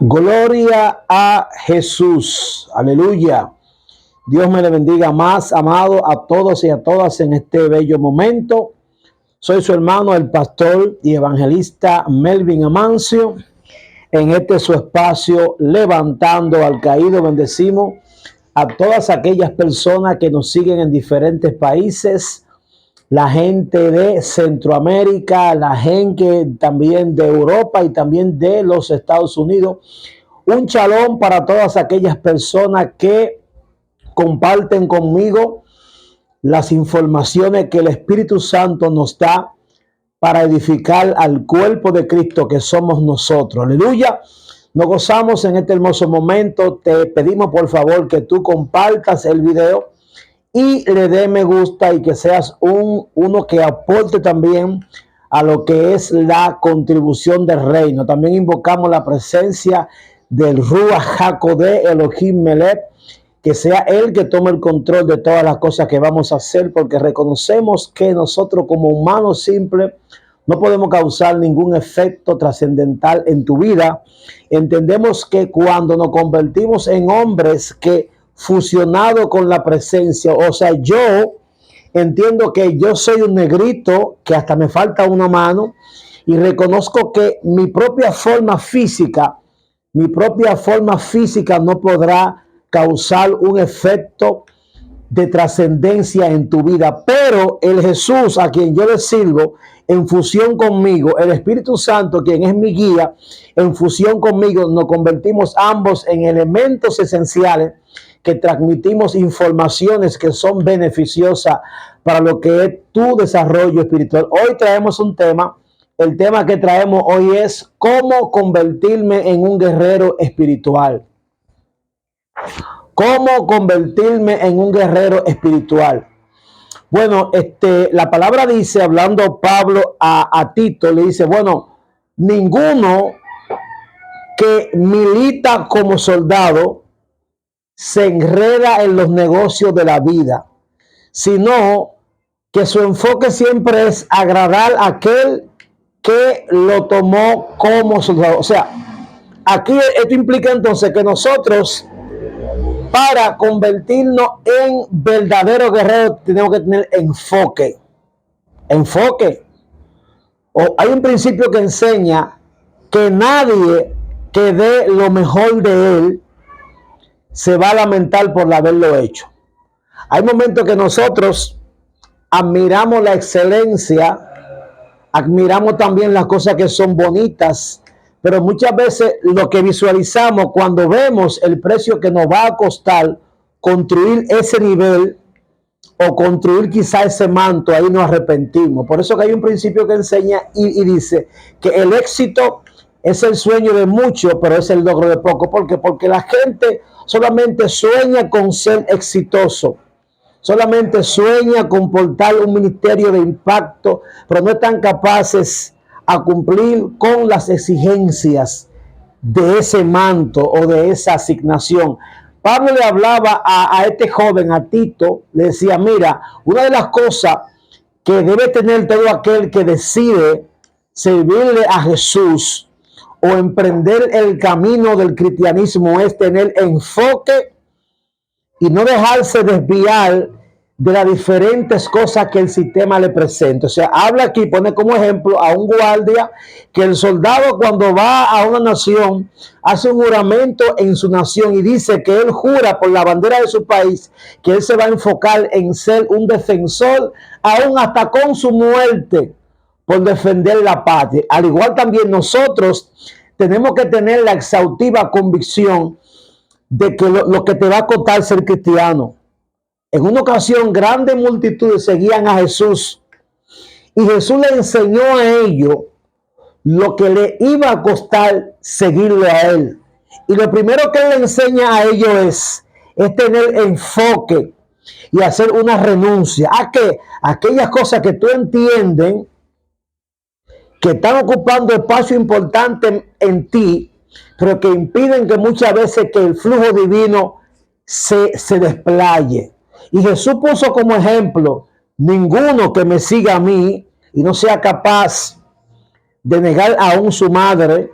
Gloria a Jesús. Aleluya. Dios me le bendiga más, amado, a todos y a todas en este bello momento. Soy su hermano, el pastor y evangelista Melvin Amancio. En este su espacio, levantando al caído, bendecimos a todas aquellas personas que nos siguen en diferentes países, la gente de Centroamérica, la gente también de Europa y también de los Estados Unidos. Un shalom para todas aquellas personas que comparten conmigo las informaciones que el Espíritu Santo nos da para edificar al cuerpo de Cristo que somos nosotros. Aleluya. Nos gozamos en este hermoso momento. Te pedimos por favor que tú compartas el video y le dé me gusta y que seas uno que aporte también a lo que es la contribución del reino. También invocamos la presencia del Ruach HaKodesh Elohim Melech, que sea Él que tome el control de todas las cosas que vamos a hacer, porque reconocemos que nosotros como humanos simples no podemos causar ningún efecto trascendental en tu vida. Entendemos que cuando nos convertimos en hombres que fusionado con la presencia, o sea, yo entiendo que yo soy un negrito, que hasta me falta una mano, y reconozco que mi propia forma física no podrá causar un efecto de trascendencia en tu vida, pero el Jesús a quien yo le sirvo, en fusión conmigo, el Espíritu Santo, quien es mi guía, en fusión conmigo, nos convertimos ambos en elementos esenciales que transmitimos informaciones que son beneficiosas para lo que es tu desarrollo espiritual. Hoy traemos un tema. El tema que traemos hoy es cómo convertirme en un guerrero espiritual. ¿Cómo convertirme en un guerrero espiritual? Bueno, la palabra dice, hablando Pablo a Tito, le dice, bueno, ninguno que milita como soldado se enreda en los negocios de la vida, sino que su enfoque siempre es agradar a aquel que lo tomó como soldado. O sea, aquí esto implica entonces que nosotros, para convertirnos en verdaderos guerreros, tenemos que tener enfoque. Hay un principio que enseña que nadie que dé lo mejor de él se va a lamentar por haberlo hecho. Hay momentos que nosotros admiramos la excelencia, admiramos también las cosas que son bonitas, pero muchas veces lo que visualizamos cuando vemos el precio que nos va a costar construir ese nivel o construir quizá ese manto, ahí nos arrepentimos. Por eso que hay un principio que enseña y dice que el éxito es el sueño de muchos, pero es el logro de pocos. ¿Por qué? Porque la gente solamente sueña con ser exitoso, solamente sueña con portar un ministerio de impacto, pero no están capaces a cumplir con las exigencias de ese manto o de esa asignación. Pablo le hablaba a este joven, a Tito, le decía, mira, una de las cosas que debe tener todo aquel que decide servirle a Jesús o emprender el camino del cristianismo es tener enfoque y no dejarse desviar de las diferentes cosas que el sistema le presenta. O sea, habla aquí, pone como ejemplo a un guardia, que el soldado cuando va a una nación hace un juramento en su nación y dice que él jura por la bandera de su país que él se va a enfocar en ser un defensor aún hasta con su muerte por defender la patria. Al igual también nosotros tenemos que tener la exhaustiva convicción de que lo que te va a costar ser cristiano. En una ocasión, grandes multitudes seguían a Jesús y Jesús le enseñó a ellos lo que le iba a costar seguirle a él. Y lo primero que él le enseña a ellos es tener enfoque y hacer una renuncia a que aquellas cosas que tú entiendes que están ocupando espacio importante en ti, pero que impiden que muchas veces que el flujo divino se desplaye. Y Jesús puso como ejemplo, ninguno que me siga a mí y no sea capaz de negar aún su madre,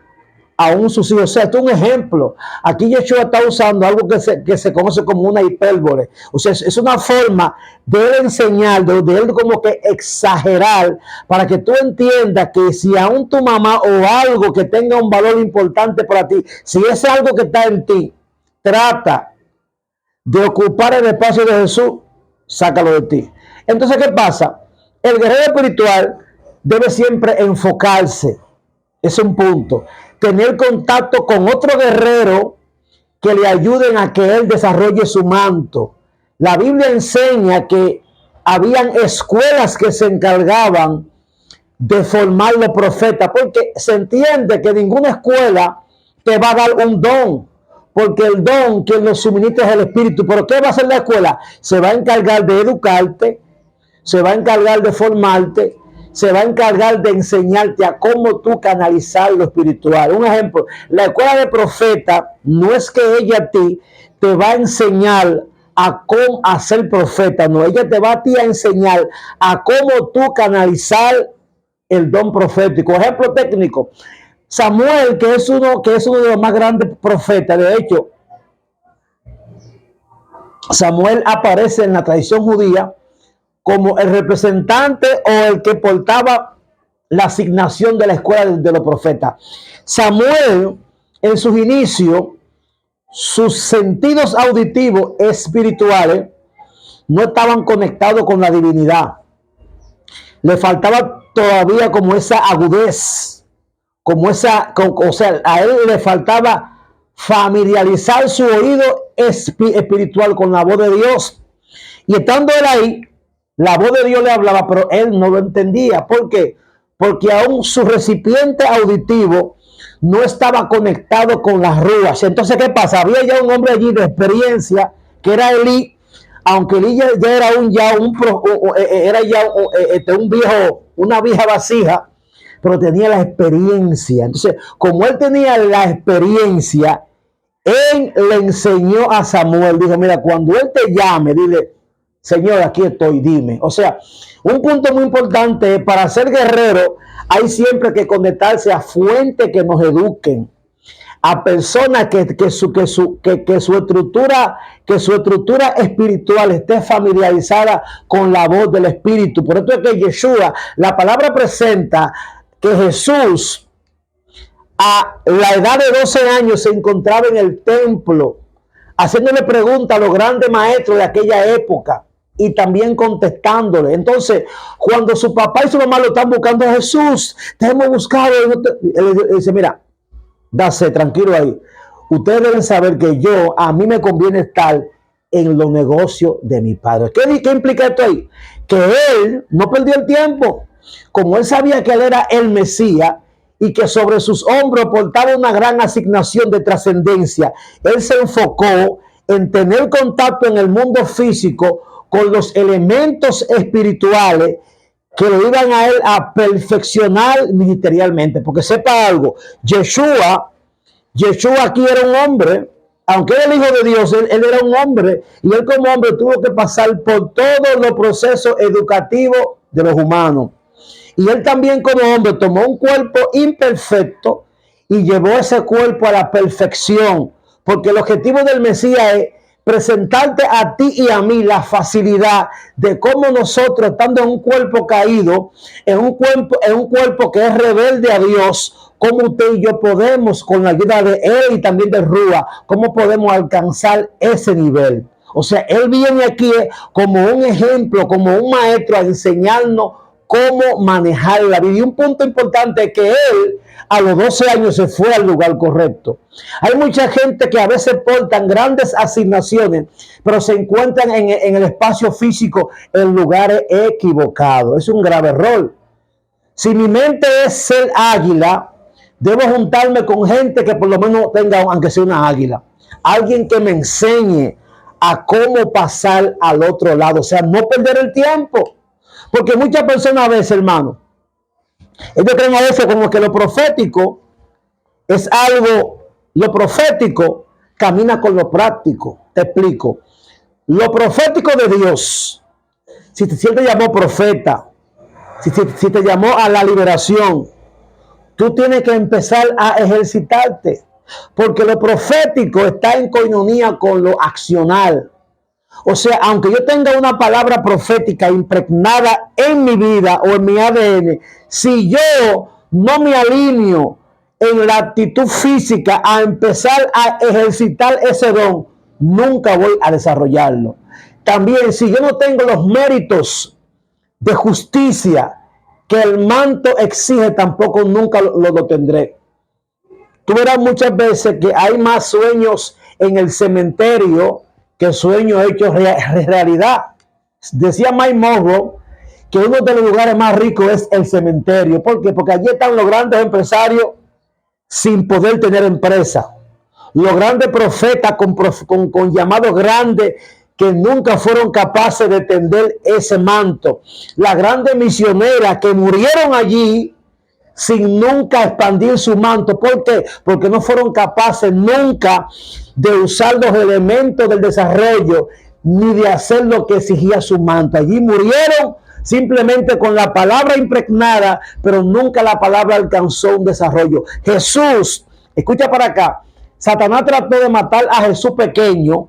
aún sus hijos. O sea, esto es un ejemplo. Aquí Yeshua está usando algo que se conoce como una hipérbole. O sea, es una forma de él enseñar, de él como que exagerar, para que tú entiendas que si aún tu mamá o algo que tenga un valor importante para ti, si es algo que está en ti, trata de ocupar el espacio de Jesús, sácalo de ti. Entonces, ¿qué pasa? El guerrero espiritual debe siempre enfocarse. Es un punto. Tener contacto con otro guerrero que le ayuden a que él desarrolle su manto. La Biblia enseña que habían escuelas que se encargaban de formar los profetas, porque se entiende que ninguna escuela te va a dar un don, porque el don quien lo suministra es el Espíritu. ¿Pero qué va a hacer la escuela? Se va a encargar de educarte, se va a encargar de formarte, se va a encargar de enseñarte a cómo tú canalizar lo espiritual. Un ejemplo, la escuela de profeta no es que ella a ti te va a enseñar a cómo hacer profeta, no, ella te va a ti a enseñar a cómo tú canalizar el don profético. Ejemplo técnico, Samuel, que es uno de los más grandes profetas. De hecho, Samuel aparece en la tradición judía como el representante o el que portaba la asignación de la escuela de los profetas. Samuel, en sus inicios, sus sentidos auditivos espirituales no estaban conectados con la divinidad. Le faltaba todavía como esa agudez, o sea, a él le faltaba familiarizar su oído espiritual con la voz de Dios. Y estando él ahí, la voz de Dios le hablaba, pero él no lo entendía. ¿Por qué? Porque aún su recipiente auditivo no estaba conectado con las ruas. Entonces, ¿qué pasa? Había ya un hombre allí de experiencia, que era Elí, aunque Elí ya era un viejo, una vieja vasija, pero tenía la experiencia. Entonces, como él tenía la experiencia, él le enseñó a Samuel, dijo, mira, cuando él te llame, dile, Señor, aquí estoy, dime. O sea, un punto muy importante es, para ser guerrero, hay siempre que conectarse a fuentes que nos eduquen, a personas que su estructura espiritual esté familiarizada con la voz del Espíritu. Por esto es que Yeshua, la palabra presenta que Jesús a la edad de 12 años se encontraba en el templo haciéndole preguntas a los grandes maestros de aquella época y también contestándole. Entonces, cuando su papá y su mamá lo están buscando a Jesús, te hemos buscado, él dice, mira, dase tranquilo ahí. Ustedes deben saber que a mí me conviene estar en los negocios de mi padre. ¿Qué implica esto ahí? Que él no perdió el tiempo. Como él sabía que él era el Mesías y que sobre sus hombros portaba una gran asignación de trascendencia, él se enfocó en tener contacto en el mundo físico con los elementos espirituales que lo iban a él a perfeccionar ministerialmente. Porque sepa algo, Yeshua aquí era un hombre, aunque era el Hijo de Dios, él era un hombre, y él como hombre tuvo que pasar por todos los procesos educativos de los humanos. Y él también como hombre tomó un cuerpo imperfecto y llevó ese cuerpo a la perfección, porque el objetivo del Mesías es presentarte a ti y a mí la facilidad de cómo nosotros, estando en un cuerpo caído, en un cuerpo que es rebelde a Dios, cómo usted y yo podemos, con la ayuda de él y también de Rúa, cómo podemos alcanzar ese nivel. O sea, él viene aquí como un ejemplo, como un maestro a enseñarnos cómo manejar la vida. Y un punto importante es que él a los 12 años se fue al lugar correcto. Hay mucha gente que a veces portan grandes asignaciones, pero se encuentran en el espacio físico en lugares equivocados. Es un grave error. Si mi mente es ser águila, debo juntarme con gente que por lo menos tenga, aunque sea una águila, alguien que me enseñe a cómo pasar al otro lado. O sea, no perder el tiempo. Porque muchas personas a veces, hermano, ellos creen a veces como que lo profético es algo, lo profético camina con lo práctico. Te explico. Lo profético de Dios, si Él te llamó profeta, si te llamó a la liberación, tú tienes que empezar a ejercitarte, porque lo profético está en coinonía con lo accional. O sea, aunque yo tenga una palabra profética impregnada en mi vida o en mi ADN, si yo no me alineo en la actitud física a empezar a ejercitar ese don, nunca voy a desarrollarlo. También, si yo no tengo los méritos de justicia que el manto exige, tampoco nunca lo tendré. Tú verás muchas veces que hay más sueños en el cementerio que sueños hechos realidad. Decía Mike Monroe que uno de los lugares más ricos es el cementerio. ¿Por qué? Porque allí están los grandes empresarios sin poder tener empresa. Los grandes profetas con llamados grandes que nunca fueron capaces de tender ese manto. Las grandes misioneras que murieron allí sin nunca expandir su manto. ¿Por qué? Porque no fueron capaces nunca de usar los elementos del desarrollo ni de hacer lo que exigía su manto. Allí murieron simplemente con la palabra impregnada, pero nunca la palabra alcanzó un desarrollo. Jesús, escucha para acá, Satanás trató de matar a Jesús pequeño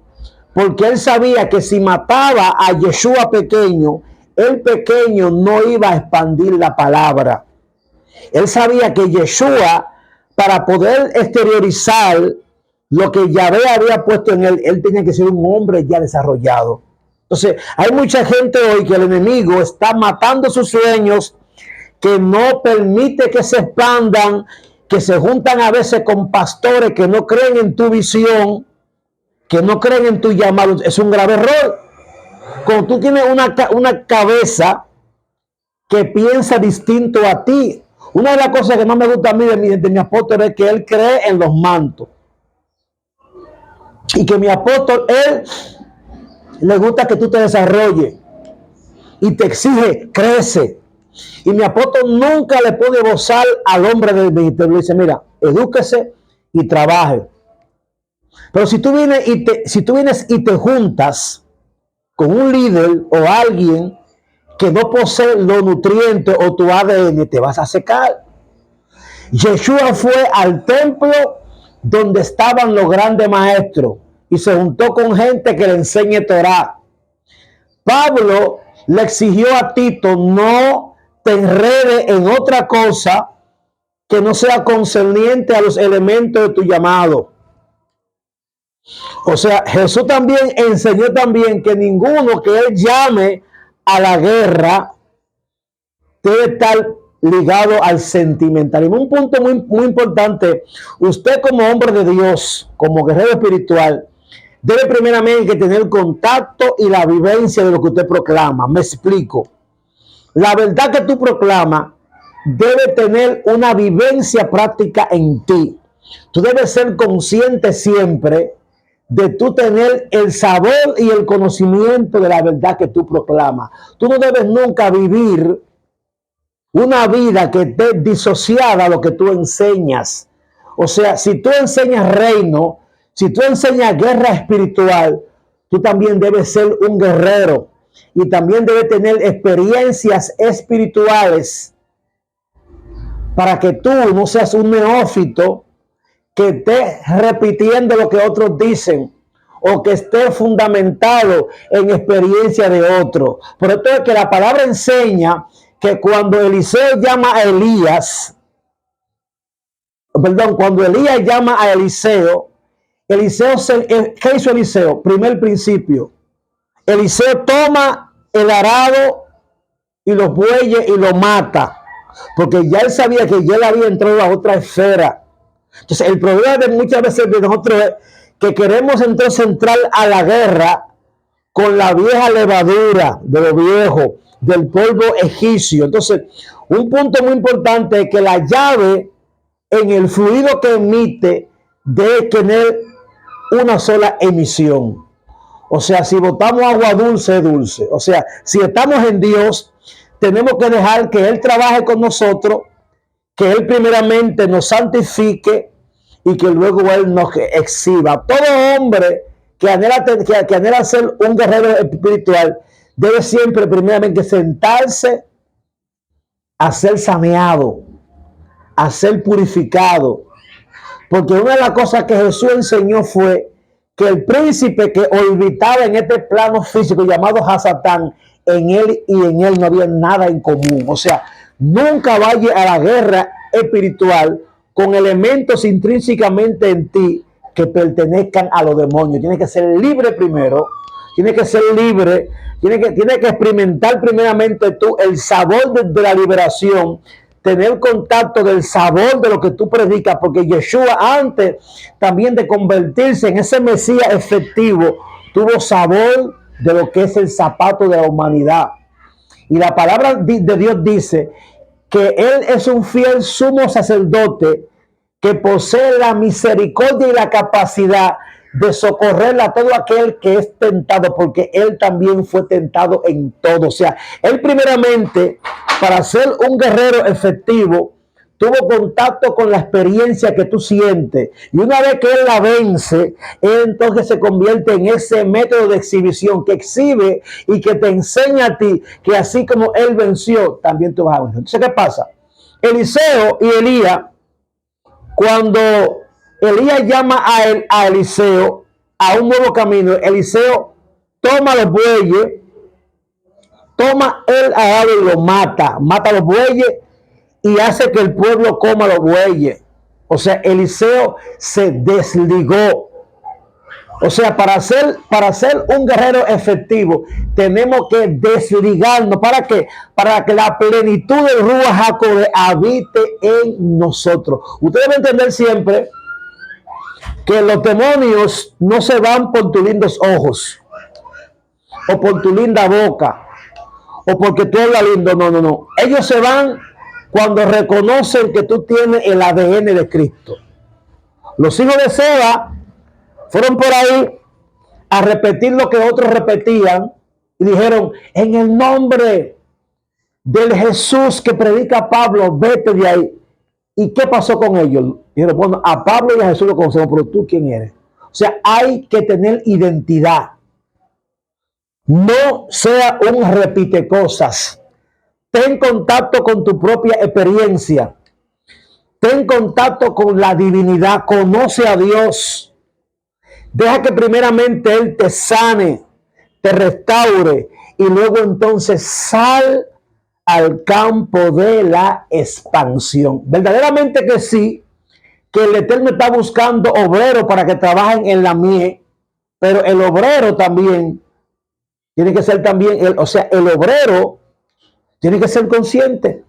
porque él sabía que si mataba a Yeshua pequeño, el pequeño no iba a expandir la palabra. Él sabía que Yeshua, para poder exteriorizar lo que Yahvé había puesto en él, él tenía que ser un hombre ya desarrollado. Entonces, hay mucha gente hoy que el enemigo está matando sus sueños, que no permite que se expandan, que se juntan a veces con pastores que no creen en tu visión, que no creen en tu llamado. Es un grave error. Cuando tú tienes una cabeza que piensa distinto a ti. Una de las cosas que no me gusta a mí de mi apóstol es que él cree en los mantos. Y que mi apóstol, él le gusta que tú te desarrolles. Y te exige, crece. Y mi apóstol nunca le puede gozar al hombre del ministerio. Le dice, mira, edúquese y trabaje. Pero si tú vienes y te juntas con un líder o alguien que no posee los nutrientes o tu ADN, te vas a secar. Yeshua fue al templo donde estaban los grandes maestros y se juntó con gente que le enseñe Torah. Pablo le exigió a Tito, no te enredes en otra cosa que no sea concerniente a los elementos de tu llamado. O sea, Jesús también enseñó también que ninguno que él llame a la guerra debe estar ligado al sentimentalismo. Un punto muy importante, usted como hombre de Dios, como guerrero espiritual, debe primeramente tener contacto y la vivencia de lo que usted proclama. Me explico. La verdad que tú proclamas debe tener una vivencia práctica en ti. Tú debes ser consciente siempre de tú tener el sabor y el conocimiento de la verdad que tú proclamas. Tú no debes nunca vivir una vida que esté disociada a lo que tú enseñas. O sea, si tú enseñas reino, si tú enseñas guerra espiritual, tú también debes ser un guerrero y también debes tener experiencias espirituales para que tú no seas un neófito que esté repitiendo lo que otros dicen o que esté fundamentado en experiencia de otros. Por esto es que la palabra enseña que cuando Elías llama a Eliseo, ¿qué hizo Eliseo? Primer principio. Eliseo toma el arado y los bueyes y lo mata, porque ya él sabía que ya él había entrado a otra esfera. Entonces, el problema de muchas veces de nosotros es que queremos entonces entrar a la guerra con la vieja levadura de lo viejo, del polvo egipcio. Entonces, un punto muy importante es que la llave en el fluido que emite debe tener una sola emisión. O sea, si botamos agua dulce, es dulce. O sea, si estamos en Dios, tenemos que dejar que Él trabaje con nosotros, que Él primeramente nos santifique y que luego Él nos exhiba. Todo hombre que anhela ser un guerrero espiritual debe siempre primeramente sentarse a ser saneado, a ser purificado. Porque una de las cosas que Jesús enseñó fue que el príncipe que orbitaba en este plano físico llamado Hasatán, en él y en él no había nada en común. O sea, nunca vaya a la guerra espiritual con elementos intrínsecamente en ti que pertenezcan a los demonios. Tienes que ser libre primero, tienes que ser libre, tienes que experimentar primeramente tú el sabor de la liberación, tener contacto del sabor de lo que tú predicas, porque Yeshua, antes también de convertirse en ese Mesías efectivo, tuvo sabor de lo que es el zapato de la humanidad. Y la palabra de Dios dice que Él es un fiel sumo sacerdote que posee la misericordia y la capacidad de socorrer a todo aquel que es tentado, porque Él también fue tentado en todo. O sea, Él primeramente, para ser un guerrero efectivo, tuvo contacto con la experiencia que tú sientes. Y una vez que Él la vence, Él entonces se convierte en ese método de exhibición que exhibe y que te enseña a ti que así como Él venció, también tú vas a vencer. Entonces, ¿qué pasa? Eliseo y Elías, cuando Elías llama a Eliseo a un nuevo camino, Eliseo toma los bueyes, toma el arado y lo mata los bueyes y hace que el pueblo coma los bueyes. O sea, Eliseo se desligó. O sea, para ser un guerrero efectivo, tenemos que desligarnos. ¿Para qué? Para que la plenitud del Ruach HaKodesh habite en nosotros. Ustedes deben entender siempre que los demonios no se van por tus lindos ojos, o por tu linda boca, o porque tú hablas lindo. No. Ellos se van cuando reconocen que tú tienes el ADN de Cristo. Los hijos de Seba fueron por ahí a repetir lo que otros repetían y dijeron: en el nombre del Jesús que predica Pablo, vete de ahí. ¿Y qué pasó con ellos? Dijeron: bueno, a Pablo y a Jesús lo conocemos, pero tú ¿quién eres? O sea, hay que tener identidad. No sea un repite cosas. Ten contacto con tu propia experiencia. Ten contacto con la divinidad. Conoce a Dios. Deja que primeramente Él te sane, te restaure y luego entonces sal al campo de la expansión. Verdaderamente que sí, que el Eterno está buscando obreros para que trabajen en la mies, pero el obrero también tiene que ser el obrero tiene que ser consciente,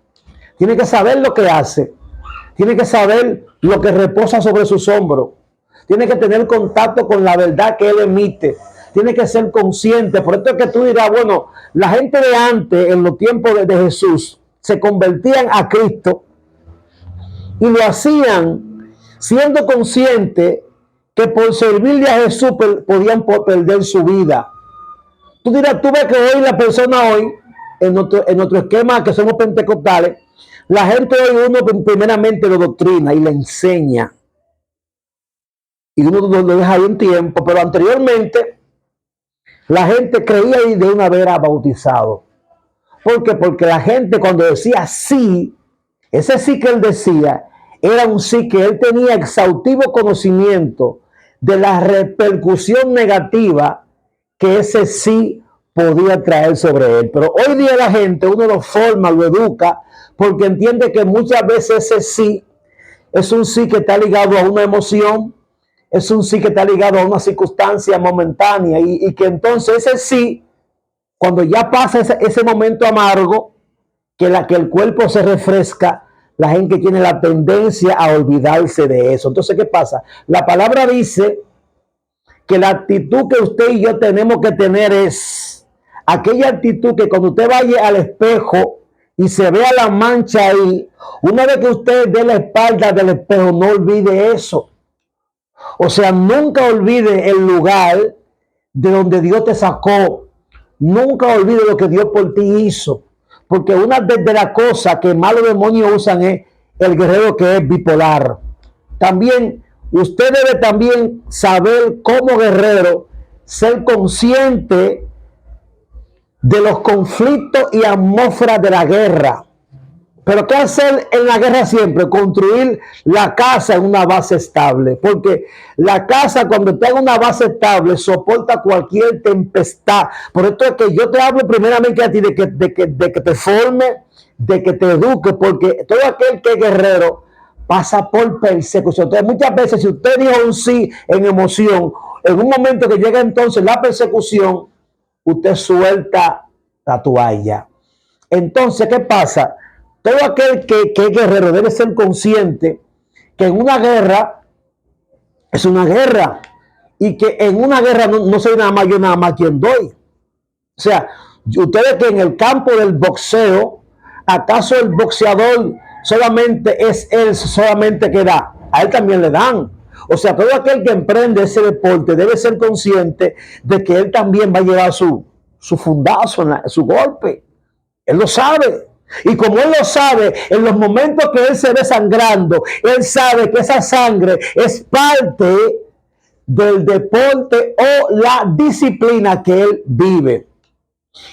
tiene que saber lo que hace, tiene que saber lo que reposa sobre sus hombros, tiene que tener contacto con la verdad que Él emite, tiene que ser consciente. Por esto es que tú dirás: bueno, la gente de antes, en los tiempos de Jesús, se convertían a Cristo y lo hacían siendo conscientes que por servirle a Jesús podían perder su vida. Tú dirás: tú ves que hoy la persona en nuestro esquema que somos pentecostales, la gente hoy uno primeramente lo doctrina y le enseña. Y uno lo deja ahí un tiempo, pero anteriormente la gente creía y de una vez era bautizado. ¿Por qué? Porque la gente cuando decía sí, ese sí que él decía, era un sí que él tenía exhaustivo conocimiento de la repercusión negativa que ese sí podía traer sobre él. Pero hoy día la gente, uno lo forma, lo educa, porque entiende que muchas veces ese sí es un sí que está ligado a una emoción, es un sí que está ligado a una circunstancia momentánea y que entonces ese sí, cuando ya pasa ese momento amargo, que el cuerpo se refresca, la gente tiene la tendencia a olvidarse de eso. Entonces, ¿qué pasa? La palabra dice que la actitud que usted y yo tenemos que tener es aquella actitud que cuando usted vaya al espejo y se vea la mancha ahí, una vez que usted dé la espalda del espejo, no olvide eso. O sea, nunca olvide el lugar de donde Dios te sacó. Nunca olvide lo que Dios por ti hizo. Porque una de las cosas que malos demonios usan es el guerrero que es bipolar. También, usted debe también saber como guerrero ser consciente de los conflictos y atmósferas de la guerra. Pero ¿qué hacer en la guerra siempre? Construir la casa en una base estable. Porque la casa, cuando tenga una base estable, soporta cualquier tempestad. Por esto es que yo te hablo primeramente a ti de que te forme, de que te eduque, porque todo aquel que es guerrero pasa por persecución. Entonces, muchas veces, si usted dijo un sí en emoción, en un momento que llega entonces la persecución, usted suelta la toalla. Entonces, ¿qué pasa? Todo aquel que es guerrero debe ser consciente que en una guerra es una guerra y que en una guerra no soy nada más yo, nada más quien doy. O sea, ustedes que en el campo del boxeo, ¿acaso el boxeador solamente es él, solamente que da? A él también le dan. O sea, todo aquel que emprende ese deporte debe ser consciente de que él también va a llevar su fundazo, su golpe. Él lo sabe. Y como él lo sabe, en los momentos que él se ve sangrando, él sabe que esa sangre es parte del deporte o la disciplina que él vive.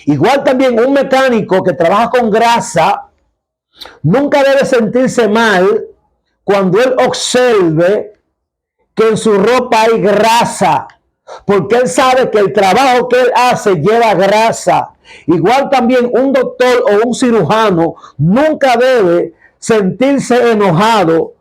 Igual también un mecánico que trabaja con grasa nunca debe sentirse mal cuando él observe que en su ropa hay grasa, porque él sabe que el trabajo que él hace lleva grasa. Igual también un doctor o un cirujano nunca debe sentirse enojado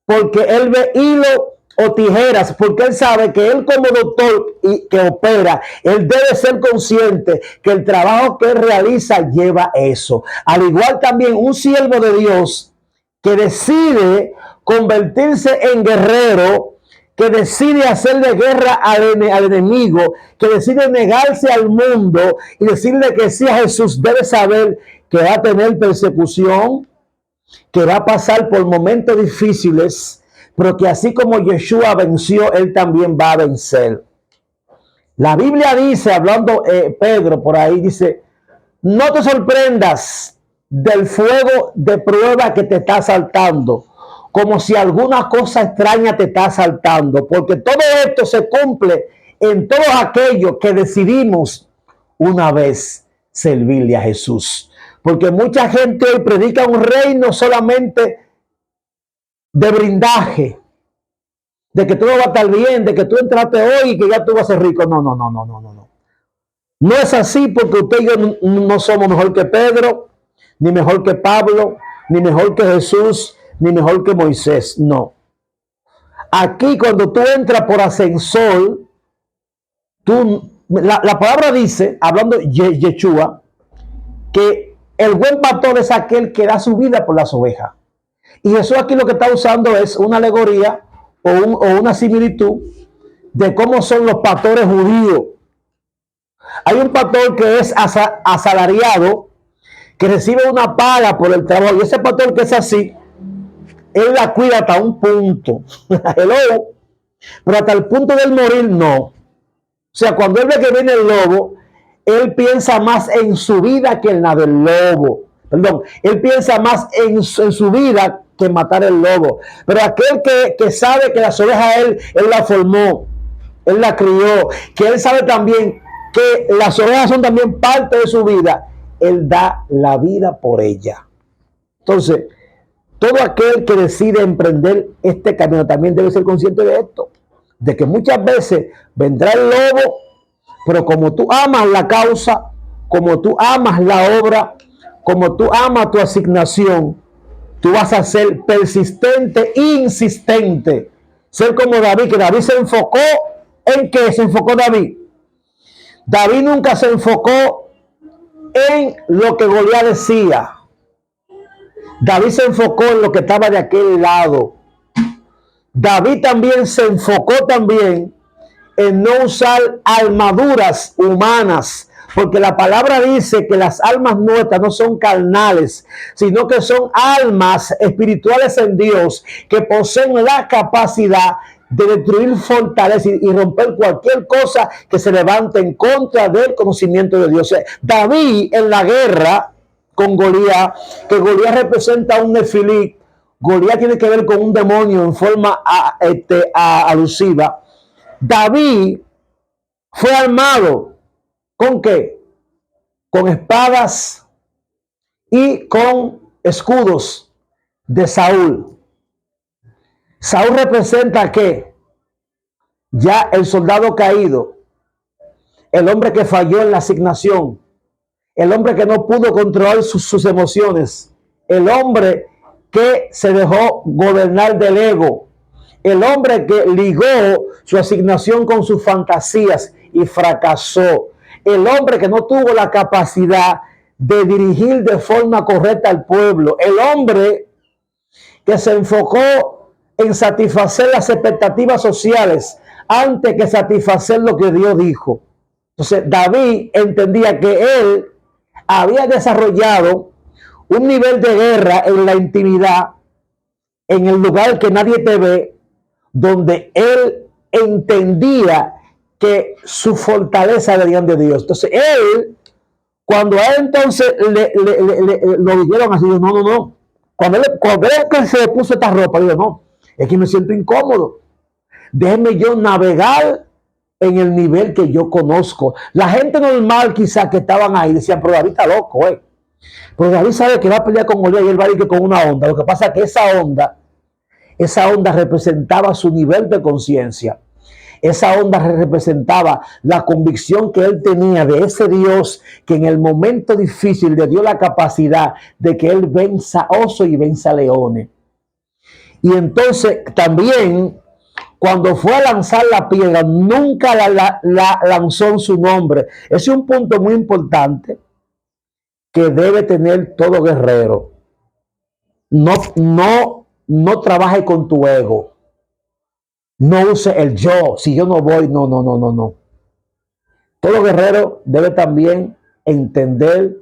porque él ve hilo o tijeras, porque él sabe que él como doctor y que opera, él debe ser consciente que el trabajo que él realiza lleva eso. Al igual también un siervo de Dios que decide convertirse en guerrero, que decide hacerle guerra al enemigo, que decide negarse al mundo y decirle que sí a Jesús, debe saber que va a tener persecución, que va a pasar por momentos difíciles, pero que así como Yeshua venció, él también va a vencer. La Biblia dice, hablando Pedro por ahí, dice, no te sorprendas del fuego de prueba que te está saltando, como si alguna cosa extraña te está saltando, porque todo esto se cumple en todos aquellos que decidimos una vez servirle a Jesús. Porque mucha gente hoy predica un reino solamente de brindaje, de que todo va a estar bien, de que tú entraste hoy y que ya tú vas a ser rico. No, no, no, no, no, no, no. No es así, porque usted y yo no somos mejor que Pedro, ni mejor que Pablo, ni mejor que Jesús, ni mejor que Moisés. No. Aquí cuando tú entras por ascensor, la palabra dice, hablando Yeshua, que el buen pastor es aquel que da su vida por las ovejas. Y Jesús aquí lo que está usando es una alegoría o una similitud de cómo son los pastores judíos. Hay un pastor que es asalariado, que recibe una paga por el trabajo, y ese pastor que es así, él la cuida hasta un punto. Hello. Pero hasta el punto del morir, no. O sea, cuando él ve que viene el lobo, él piensa más en su vida que en la del lobo. Perdón, él piensa más en su vida que matar el lobo. Pero aquel que sabe que las ovejas él la formó, él la crió, que él sabe también que las ovejas son también parte de su vida, él da la vida por ella. Entonces, todo aquel que decide emprender este camino también debe ser consciente de esto, de que muchas veces vendrá el lobo, pero como tú amas la causa, como tú amas la obra, como tú amas tu asignación, tú vas a ser persistente, insistente. Ser como David, que David se enfocó en qué se enfocó David. David nunca se enfocó en lo que Goliat decía. David se enfocó en lo que estaba de aquel lado. David también se enfocó también en no usar armaduras humanas, porque la palabra dice que las almas nuestras no son carnales, sino que son almas espirituales en Dios, que poseen la capacidad de destruir fortalezas y romper cualquier cosa que se levante en contra del conocimiento de Dios. David en la guerra con Goliat, que Goliat representa a un nefilí, Goliat tiene que ver con un demonio en forma alusiva. David fue armado ¿con qué? Con espadas y con escudos de Saúl. Saúl representa que ya el soldado caído, el hombre que falló en la asignación, el hombre que no pudo controlar sus emociones, el hombre que se dejó gobernar del ego, el hombre que ligó su asignación con sus fantasías y fracasó, el hombre que no tuvo la capacidad de dirigir de forma correcta al pueblo, el hombre que se enfocó en satisfacer las expectativas sociales antes que satisfacer lo que Dios dijo. Entonces David entendía que él había desarrollado un nivel de guerra en la intimidad, en el lugar que nadie te ve, donde él entendía que su fortaleza venía de Dios. Entonces él, cuando a él entonces lo dijeron así, no. Cuando él se puso esta ropa, dijo, no, es que me siento incómodo. Déjeme yo navegar en el nivel que yo conozco. La gente normal quizás que estaban ahí decían, pero David está loco, Pero David sabe que va a pelear con Goliat y él va a ir con una onda. Lo que pasa es que esa onda representaba su nivel de conciencia. Esa onda representaba la convicción que él tenía de ese Dios que en el momento difícil le dio la capacidad de que él venza osos y venza leones. Y entonces también cuando fue a lanzar la piedra, nunca la lanzó en su nombre. Ese es un punto muy importante que debe tener todo guerrero. No trabaje con tu ego. No use el yo. Si yo no voy, no. Todo guerrero debe también entender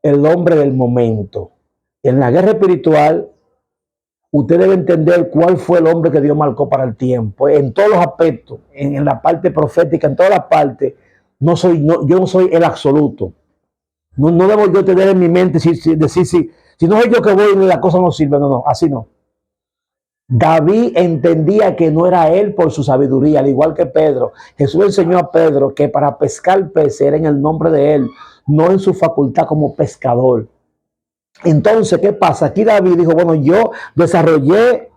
el hombre del momento. En la guerra espiritual, usted debe entender cuál fue el hombre que Dios marcó para el tiempo, en todos los aspectos, en la parte profética, en todas las partes. Yo no soy el absoluto. No debo yo tener en mi mente decir si no soy yo que voy, la cosa no sirve. No, así no. David entendía que no era él por su sabiduría, al igual que Pedro. Jesús enseñó a Pedro que para pescar peces era en el nombre de él, no en su facultad como pescador. Entonces, ¿qué pasa? Aquí David dijo, bueno, yo desarrollé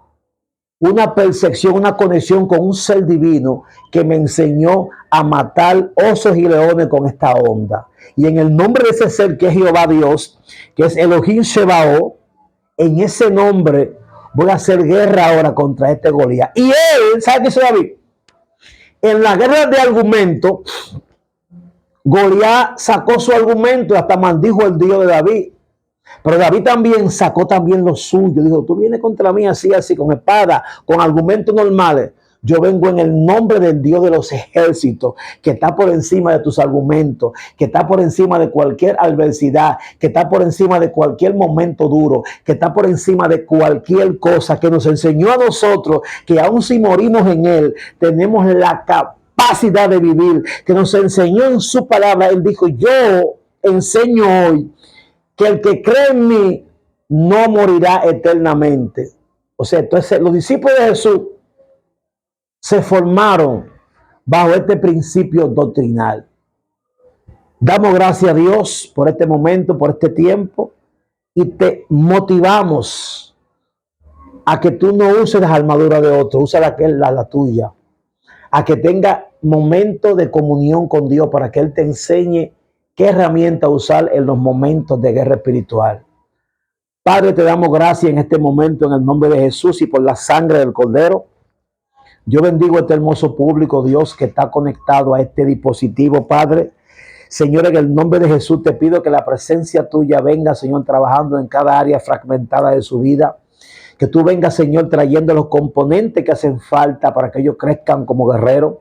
una percepción, una conexión con un ser divino que me enseñó a matar osos y leones con esta onda. Y en el nombre de ese ser que es Jehová Dios, que es Elohim Shebaot, en ese nombre voy a hacer guerra ahora contra este Goliat. Y él, ¿sabe qué hizo David? En la guerra de argumento, Goliat sacó su argumento y hasta maldijo el Dios de David. Pero David también sacó lo suyo. Dijo, tú vienes contra mí así, con espada, con argumentos normales. Yo vengo en el nombre del Dios de los ejércitos, que está por encima de tus argumentos, que está por encima de cualquier adversidad, que está por encima de cualquier momento duro, que está por encima de cualquier cosa, que nos enseñó a nosotros que aun si morimos en él, tenemos la capacidad de vivir, que nos enseñó en su palabra. Él dijo, yo enseño hoy que el que cree en mí no morirá eternamente. O sea, entonces los discípulos de Jesús se formaron bajo este principio doctrinal. Damos gracias a Dios por este momento, por este tiempo, y te motivamos a que tú no uses las armaduras de otros, usa la tuya, a que tenga momento de comunión con Dios para que Él te enseñe qué herramienta usar en los momentos de guerra espiritual. Padre, te damos gracias en este momento en el nombre de Jesús y por la sangre del Cordero. Yo bendigo a este hermoso público, Dios, que está conectado a este dispositivo, Padre. Señor, en el nombre de Jesús te pido que la presencia tuya venga, Señor, trabajando en cada área fragmentada de su vida. Que tú vengas, Señor, trayendo los componentes que hacen falta para que ellos crezcan como guerreros.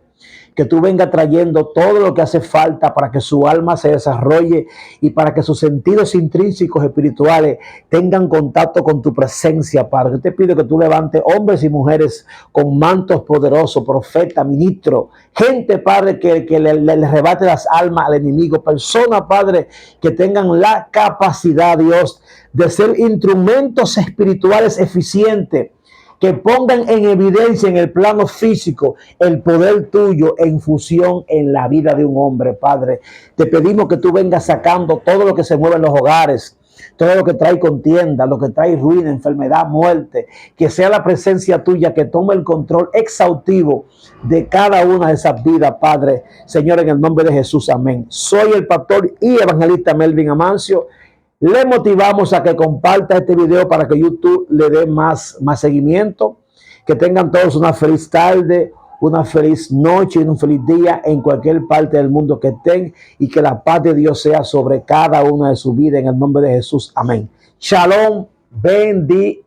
Que tú vengas trayendo todo lo que hace falta para que su alma se desarrolle y para que sus sentidos intrínsecos espirituales tengan contacto con tu presencia, Padre. Yo te pido que tú levantes hombres y mujeres con mantos poderosos, profetas, ministros, gente, Padre, que le rebate las almas al enemigo, personas, Padre, que tengan la capacidad, Dios, de ser instrumentos espirituales eficientes, que pongan en evidencia en el plano físico el poder tuyo en fusión en la vida de un hombre, Padre. Te pedimos que tú vengas sacando todo lo que se mueve en los hogares, todo lo que trae contienda, lo que trae ruina, enfermedad, muerte, que sea la presencia tuya que tome el control exhaustivo de cada una de esas vidas, Padre. Señor, en el nombre de Jesús, amén. Soy el pastor y evangelista Melvin Amancio. Le motivamos a que comparta este video para que YouTube le dé más seguimiento. Que tengan todos una feliz tarde, una feliz noche y un feliz día en cualquier parte del mundo que estén, y que la paz de Dios sea sobre cada una de sus vidas en el nombre de Jesús. Amén. Shalom. Bendiciones.